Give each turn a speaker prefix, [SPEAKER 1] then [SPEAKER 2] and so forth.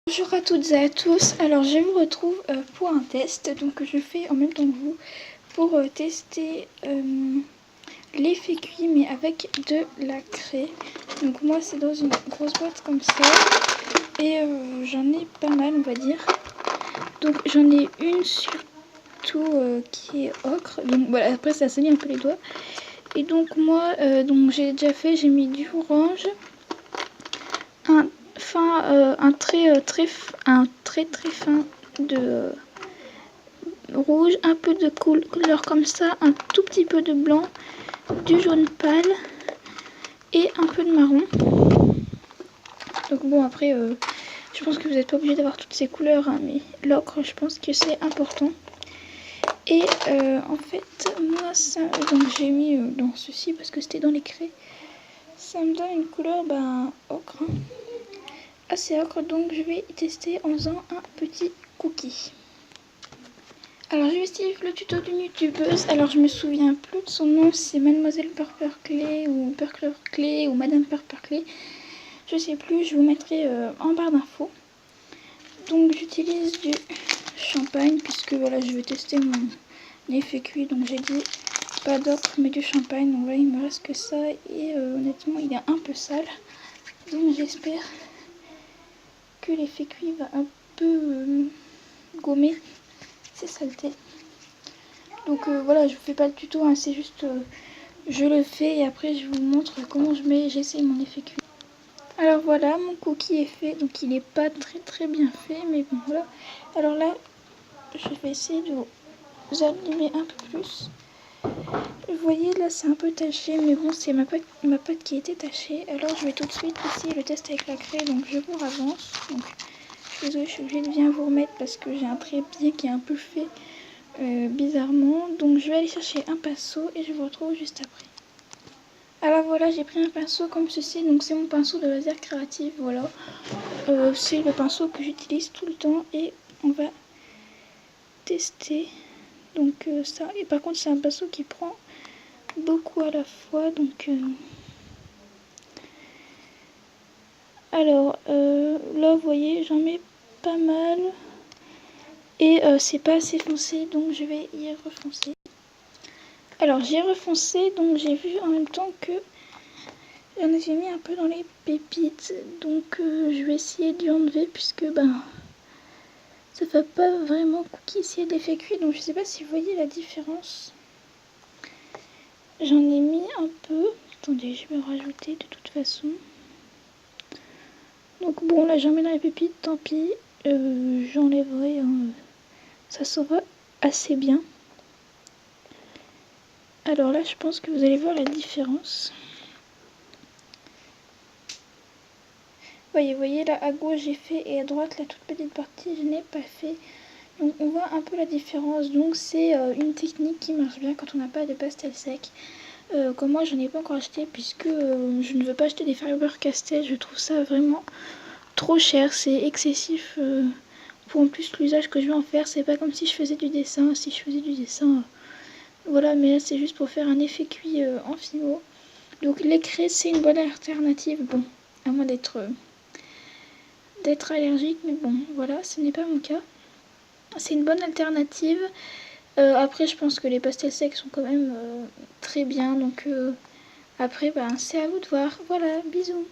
[SPEAKER 1] Bonjour à toutes et à tous, alors je vous retrouve pour un test, donc je fais en même temps que vous pour tester les fécuits mais avec de la craie. Donc moi c'est dans une grosse boîte comme ça et j'en ai pas mal on va dire. Donc j'en ai une surtout qui est ocre, donc voilà, après ça salit un peu les doigts. Et donc moi donc j'ai déjà fait, j'ai mis du orange, un trait très fin de rouge, un peu de couleur comme ça, un tout petit peu de blanc, du jaune pâle et un peu de marron. Donc bon après je pense que vous n'êtes pas obligé d'avoir toutes ces couleurs hein, mais l'ocre je pense que c'est important. Et en fait moi ça, donc j'ai mis dans ceci parce que c'était dans les craies, ça me donne une couleur ocre hein, assez ocre, donc je vais tester en faisant un petit cookie. Alors je vais suivre le tuto d'une youtubeuse, alors je me souviens plus de son nom, c'est Mademoiselle Purperclay ou Madame Purperclay, je sais plus, je vous mettrai en barre d'infos. Donc j'utilise du champagne puisque voilà je vais tester mon effet cuit, donc j'ai dit pas d'ocre mais du champagne, donc voilà il me reste que ça et honnêtement il est un peu sale, donc j'espère que l'effet cuit va un peu gommer ces saletés. Donc voilà, je vous fais pas le tuto, hein, c'est juste je le fais et après je vous montre comment j'essaye mon effet cuit. Alors voilà, mon cookie est fait, donc il n'est pas très bien fait, mais bon voilà. Alors là, je vais essayer de vous allumer un peu plus. Vous voyez là c'est un peu taché, mais bon c'est ma pâte qui était tachée. Alors je vais tout de suite essayer le test avec la craie, donc je vous avance. Donc, je suis désolée, je suis obligée de bien vous remettre parce que j'ai un trépied qui est un peu fait bizarrement. Donc je vais aller chercher un pinceau et je vous retrouve juste après. Alors voilà, j'ai pris un pinceau comme ceci, donc c'est mon pinceau de laser créatif, voilà. C'est le pinceau que j'utilise tout le temps et on va tester. Donc ça, et par contre c'est un pinceau qui prend beaucoup à la fois, donc alors là vous voyez j'en mets pas mal et c'est pas assez foncé, donc je vais y refoncer. Alors j'ai refoncé, donc j'ai vu en même temps que j'en ai mis un peu dans les pépites, donc je vais essayer d'y enlever puisque ça fait pas vraiment cookie s'il y a de l'effet cuit, donc je sais pas si vous voyez la différence. J'en ai mis un peu, attendez je vais rajouter de toute façon. Donc bon là j'en mets dans les pépites, tant pis, j'enlèverai, hein, ça sera assez bien. Alors là je pense que vous allez voir la différence. Vous voyez là à gauche j'ai fait et à droite la toute petite partie je n'ai pas fait. Donc on voit un peu la différence, donc c'est une technique qui marche bien quand on n'a pas de pastel sec. Comme moi j'en ai pas encore acheté puisque je ne veux pas acheter des Faber-Castell, je trouve ça vraiment trop cher, c'est excessif pour en plus l'usage que je vais en faire. C'est pas comme si je faisais du dessin, si je faisais du dessin voilà, mais là c'est juste pour faire un effet cuit en fimo. Donc les craies c'est une bonne alternative, bon à moins d'être allergique, mais bon voilà ce n'est pas mon cas. C'est une bonne alternative. Après je pense que les pastels secs sont quand même très bien, donc après c'est à vous de voir. Voilà, bisous.